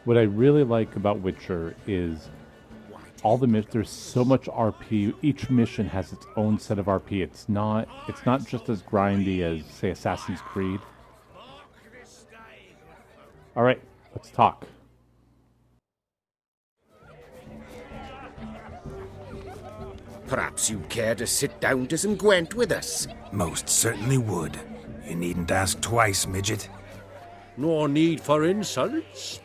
What I really like about Witcher is all the there's so much RP. Each mission has its own set of RP. It's not just as grindy as say Assassin's Creed. All right, let's talk. Perhaps you'd care to sit down to some Gwent with us. Most certainly would. You needn't ask twice, midget. No need for insults.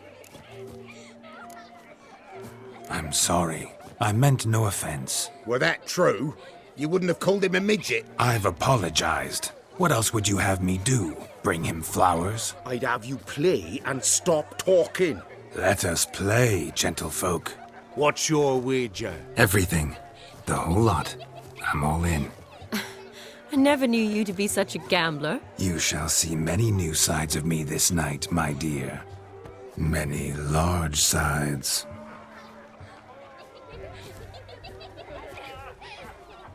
I'm sorry. I meant no offense. Were that true, you wouldn't have called him a midget. I've apologized. What else would you have me do? Bring him flowers? I'd have you play and stop talking. Let us play, gentlefolk. What's your wager? Everything. The whole lot. I'm all in. I never knew you to be such a gambler. You shall see many new sides of me this night, my dear. Many large sides.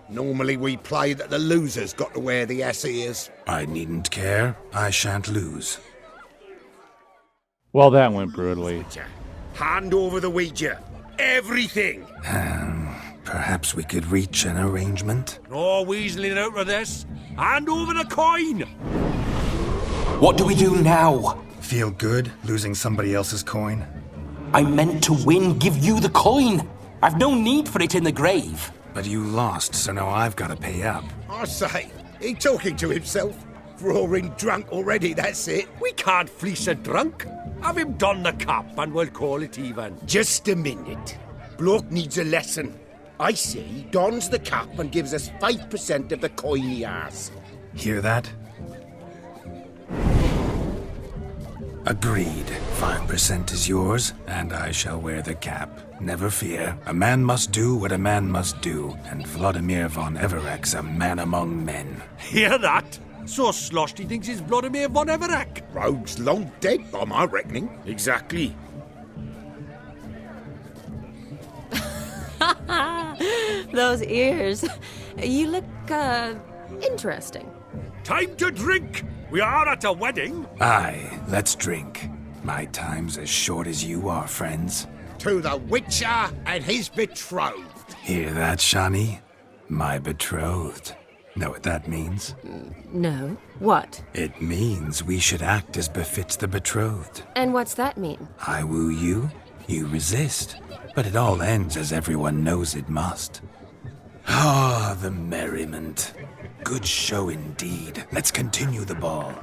Normally we play that the loser's got to wear the ass ears. I needn't care. I shan't lose. Well, that went brutally. Hand over the wager. Everything! Perhaps we could reach an arrangement? No weaseling out of this. Hand over the coin! What do we do now? Feel good losing somebody else's coin? I meant to win, give you the coin. I've no need for it in the grave. But you lost, so now I've got to pay up. I say, he talking to himself. Roaring drunk already, that's it. We can't fleece a drunk. Have him don the cap and we'll call it even. Just a minute. Bloke needs a lesson. I say he dons the cap and gives us 5% of the coin he has. Hear that? Agreed. 5% is yours, and I shall wear the cap. Never fear. A man must do what a man must do, and Vladimir von Everek's a man among men. Hear that? So sloshed he thinks he's Vladimir von Everek. Rogue's long dead, by my reckoning. Exactly. Those ears. You look, interesting. Time to drink. We are at a wedding. Aye, let's drink. My time's as short as you are, friends. To the Witcher and his betrothed. Hear that, Shani? My betrothed. Know what that means? No. What? It means we should act as befits the betrothed. And what's that mean? I woo you, you resist. But it all ends as everyone knows it must. Ah, the merriment. Good show indeed. Let's continue the ball.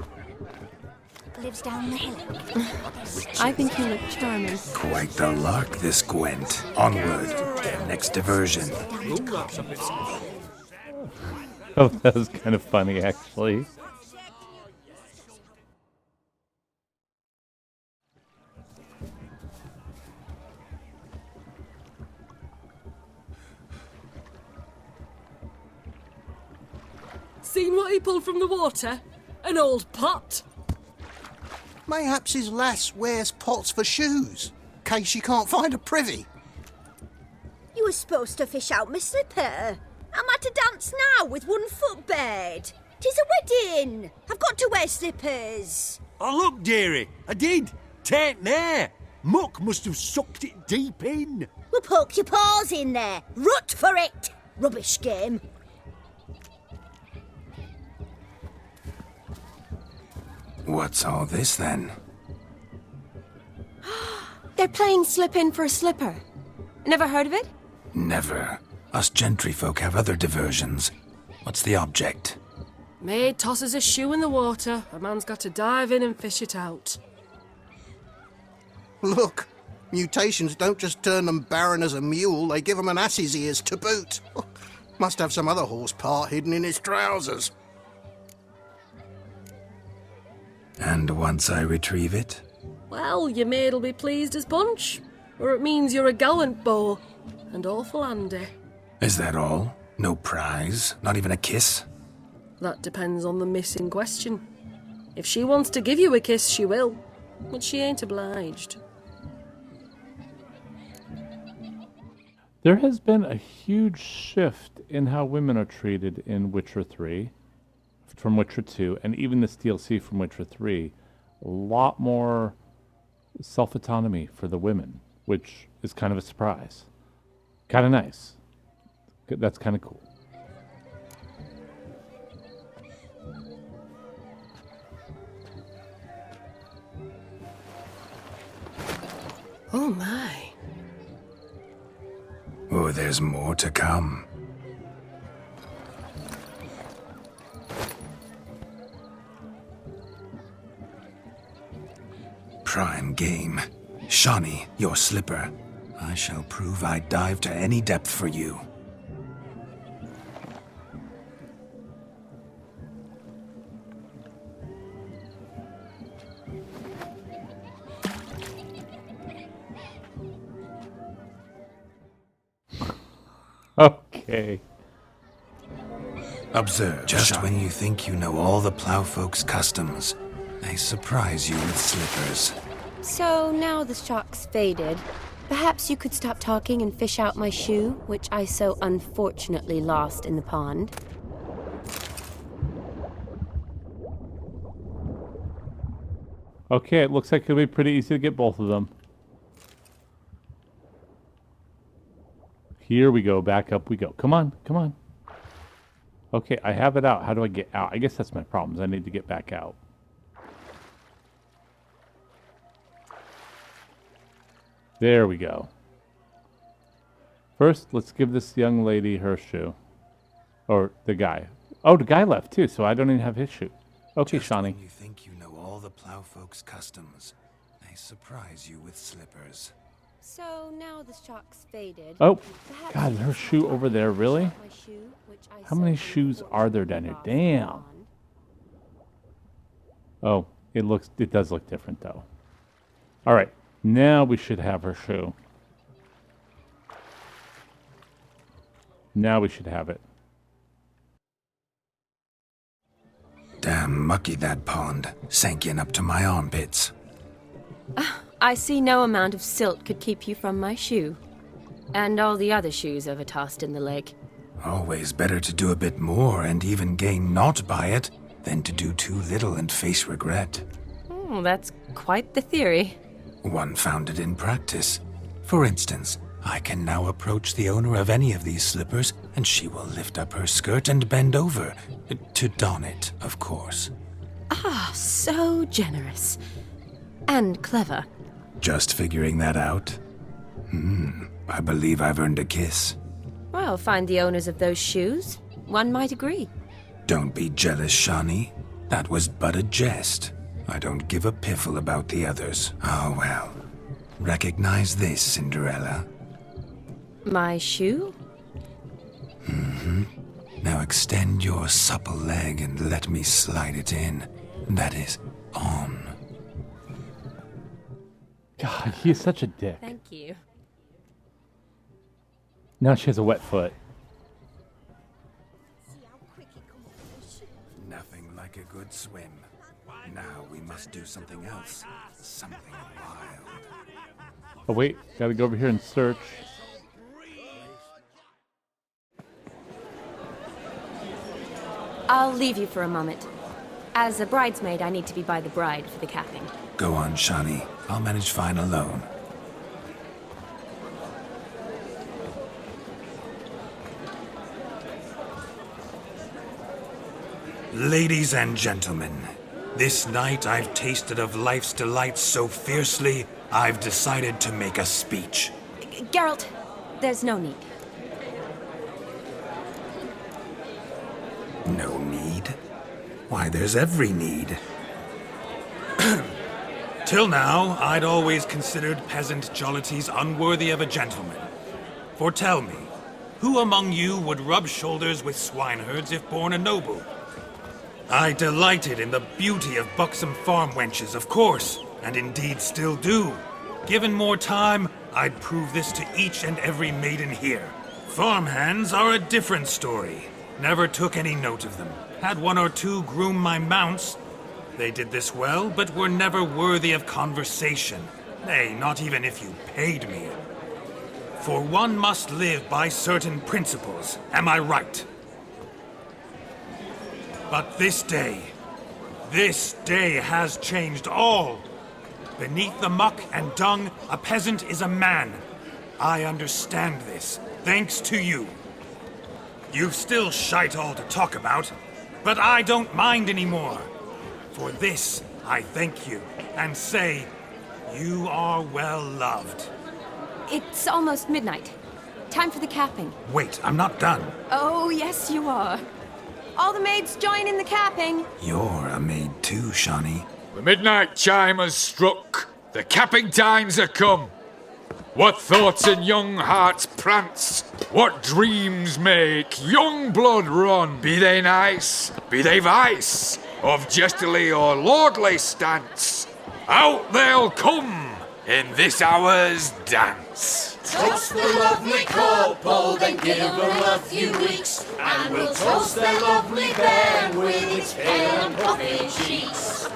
Lives down the hillock. I think you look charming. Quite the lark, this Gwent. Onward. Next diversion. Oh, that was kind of funny, actually. Seen what he pulled from the water? An old pot. Mayhaps his lass wears pots for shoes, case she can't find a privy. You were supposed to fish out my slipper. I'm at a dance now with 1 foot bared. 'Tis a wedding. I've got to wear slippers. Oh, look, dearie. I did. Tain't there. Muck must have sucked it deep in. Well, poke your paws in there. Rut for it. Rubbish game. What's all this then? They're playing slip in for a slipper. Never heard of it? Never. Us gentry folk have other diversions. What's the object? Maid tosses a shoe in the water. A man's got to dive in and fish it out. Look, mutations don't just turn them barren as a mule, they give them an ass's ears to boot. Must have some other horse part hidden in his trousers. And once I retrieve it? Well, your maid'll be pleased as punch. Or it means you're a gallant beau. And awful handy. Is that all? No prize? Not even a kiss? That depends on the miss in question. If she wants to give you a kiss, she will. But she ain't obliged. There has been a huge shift in how women are treated in Witcher 3 from Witcher 2, and even this DLC from Witcher 3. A lot more self-autonomy for the women, which is kind of a surprise. Kind of nice. That's kind of cool. Oh my. Oh, there's more to come. Prime game. Shawnee, your slipper. I shall prove I dive to any depth for you. Okay. Observe. Just when you think you know all the plowfolk's customs, they surprise you with slippers. So now the shock's faded. Perhaps you could stop talking and fish out my shoe, which I so unfortunately lost in the pond. Okay, it looks like it'll be pretty easy to get both of them. Here we go, back up we go. Come on, come on. Okay, I have it out. How do I get out? I guess that's my problem, is I need to get back out. There we go. First, let's give this young lady her shoe. Or the guy. Oh, the guy left too, so I don't even have his shoe. Okay, Shawnee. When you think you know all the plowfolk's customs, they surprise you with slippers. So now the shock's faded. Oh, Perhaps God, you her could shoe stop over there, really? my shoe, which I How many so shoes are there down here? unfortunately lost in the Damn. pond. Oh, it does look different though. All right, now we should have her shoe. Now we should have it. Damn mucky that pond, sank in up to my armpits. I see no amount of silt could keep you from my shoe. And all the other shoes ever tossed in the lake. Always better to do a bit more and even gain naught by it than to do too little and face regret. Oh, that's quite the theory. One founded in practice. For instance, I can now approach the owner of any of these slippers, and she will lift up her skirt and bend over. To don it, of course. Ah, so generous. And clever. Just figuring that out? I believe I've earned a kiss. Well, find the owners of those shoes. One might agree. Don't be jealous, Shawnee. That was but a jest. I don't give a piffle about the others. Oh well. Recognize this, Cinderella. My shoe? Now extend your supple leg and let me slide it in. That is, on. God, he's such a dick. Thank you. Now she has a wet foot. Nothing like a good swim. Now we must do something else. Something wild. Oh wait, gotta go over here and search. I'll leave you for a moment. As a bridesmaid, I need to be by the bride for the capping. Go on, Shawnee. I'll manage fine alone. Ladies and gentlemen, this night I've tasted of life's delights so fiercely, I've decided to make a speech. Geralt, there's no need. No need? Why, there's every need. Till now, I'd always considered peasant jollities unworthy of a gentleman. For tell me, who among you would rub shoulders with swineherds if born a noble? I delighted in the beauty of buxom farm wenches, of course, and indeed still do. Given more time, I'd prove this to each and every maiden here. Farmhands are a different story. Never took any note of them. Had one or two groom my mounts. They did this well, but were never worthy of conversation. Nay, not even if you paid me. For one must live by certain principles, am I right? But this day has changed all. Beneath the muck and dung, a peasant is a man. I understand this, thanks to you. You've still shite all to talk about, but I don't mind anymore. For this, I thank you, and say, you are well loved. It's almost midnight. Time for the capping. Wait, I'm not done. Oh, yes, you are. All the maids join in the capping. You're a maid too, Shawnee. The midnight chime has struck. The capping times are come. What thoughts in young hearts prance? What dreams make young blood run? Be they nice, be they vice, of jestily or lordly stance, out they'll come in this hour's dance. Toast the lovely couple, then give them a few weeks, and we'll toast their lovely bed with its pale and puffy cheeks.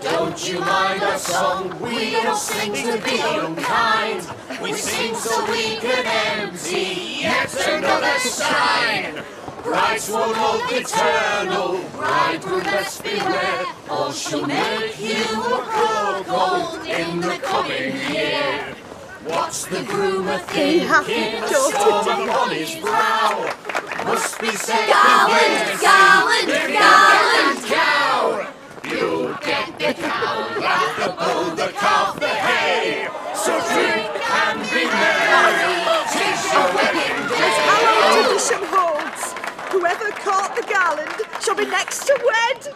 Don't you mind our song? We don't sing to be unkind. We sing so we can empty yet another shrine. Bride's one hope eternal, bridegroom best beware, or she'll make you a cuckold in the coming year. What's the groom a thinking? A storm upon his brow. Must be said, Garland, garland, garland, cow. You'll get the cow, laugh the bull, the calf, the hay. So drink and be merry. 'Tis your wedding day. As our tradition holds, whoever caught the garland shall be next to wed.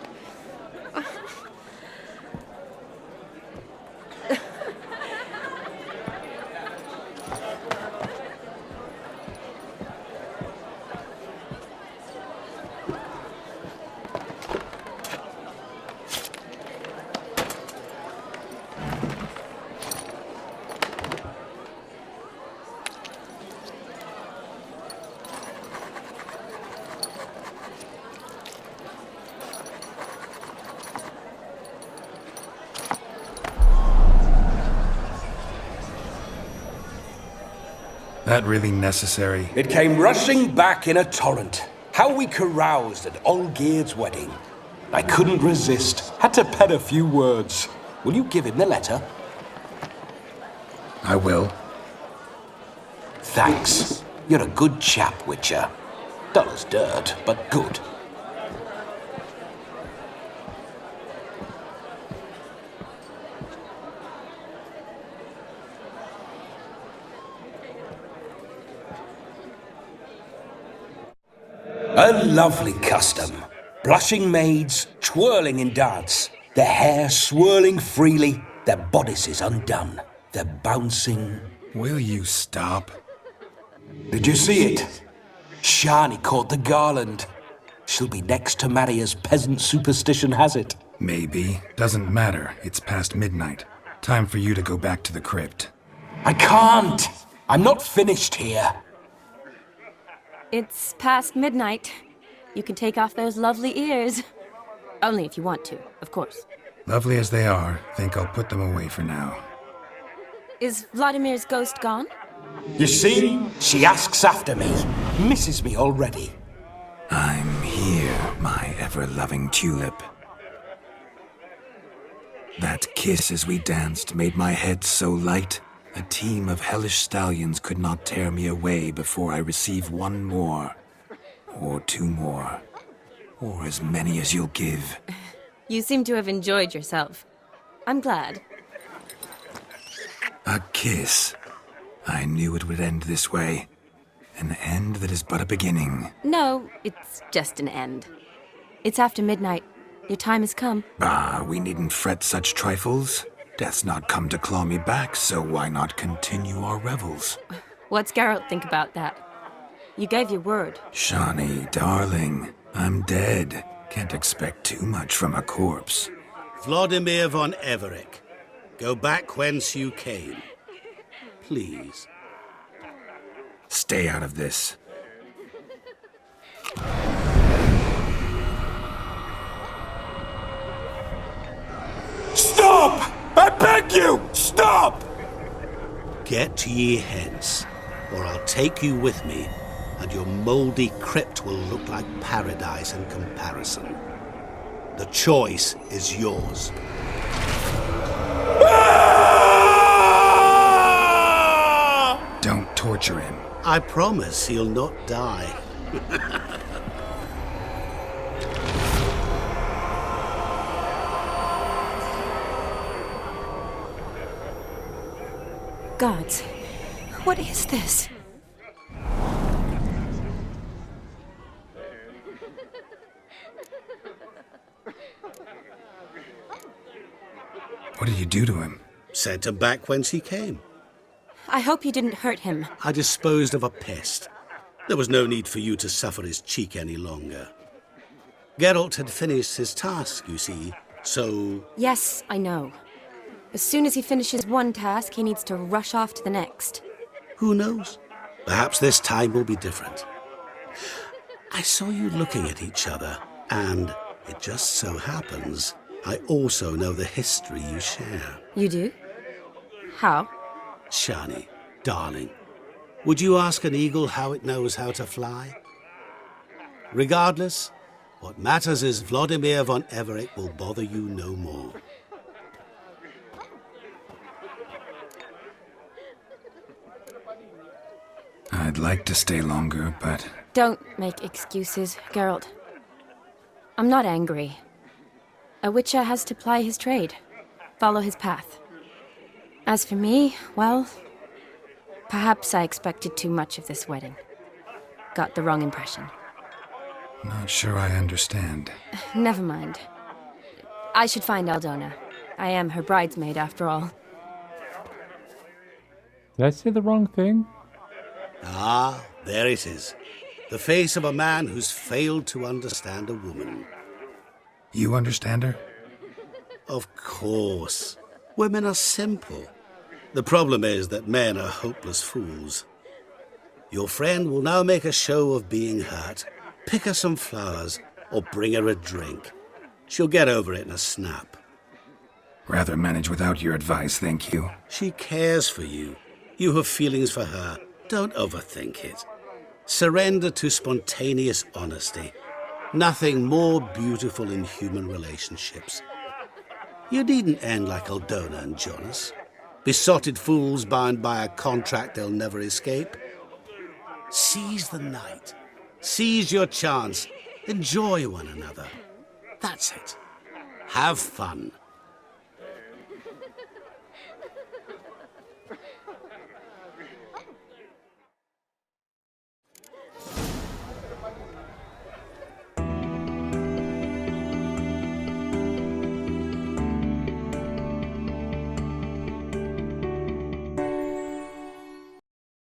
That really necessary? It came rushing back in a torrent. How we caroused at Olgierd's wedding. I couldn't resist. Had to pen a few words. Will you give him the letter? I will. Thanks. You're a good chap, Witcher. Dull as dirt, but good. A lovely custom. Blushing maids, twirling in dance, their hair swirling freely, their bodices undone, their bouncing... Will you stop? Did you see it? Shani caught the garland. She'll be next to marry as peasant superstition has it. Maybe. Doesn't matter. It's past midnight. Time for you to go back to the crypt. I can't! I'm not finished here. It's past midnight. You can take off those lovely ears. Only if you want to, of course. Lovely as they are, think I'll put them away for now. Is Vladimir's ghost gone? You see? She asks after me. Misses me already. I'm here, my ever-loving tulip. That kiss as we danced made my head so light. A team of hellish stallions could not tear me away before I receive one more. Or two more. Or as many as you'll give. You seem to have enjoyed yourself. I'm glad. A kiss. I knew it would end this way. An end that is but a beginning. No, it's just an end. It's after midnight. Your time has come. Ah, we needn't fret such trifles. Death's not come to claw me back, so why not continue our revels? What's Geralt think about that? You gave your word. Shawnee, darling, I'm dead. Can't expect too much from a corpse. Vladimir von Everec, go back whence you came. Please. Stay out of this. Stop! I beg you! Stop! Get ye hence, or I'll take you with me, and your mouldy crypt will look like paradise in comparison. The choice is yours. Ah! torture him. I promise he'll not die. Gods, what is this? What did you do to him? Sent him back whence he came. I hope you didn't hurt him. I disposed of a pest. There was no need for you to suffer his cheek any longer. Geralt had finished his task, you see, so... Yes, I know. As soon as he finishes one task, he needs to rush off to the next. Who knows? Perhaps this time will be different. I saw you looking at each other, and it just so happens I also know the history you share. You do? How? Shani, darling, would you ask an eagle how it knows how to fly? Regardless, what matters is Vladimir von Everett will bother you no more. I'd like to stay longer, but... Don't make excuses, Geralt. I'm not angry. A witcher has to ply his trade, follow his path. As for me, well, perhaps I expected too much of this wedding. Got the wrong impression. Not sure I understand. Never mind. I should find Aldona. I am her bridesmaid, after all. Did I say the wrong thing? Ah, there it is. The face of a man who's failed to understand a woman. You understand her? Of course. Women are simple. The problem is that men are hopeless fools. Your friend will now make a show of being hurt, pick her some flowers, or bring her a drink. She'll get over it in a snap. Rather manage without your advice, thank you. She cares for you. You have feelings for her. Don't overthink it. Surrender to spontaneous honesty. Nothing more beautiful in human relationships. You needn't end like Aldona and Jonas. Besotted fools bound by a contract they'll never escape. Seize the night. Seize your chance. Enjoy one another. That's it. Have fun.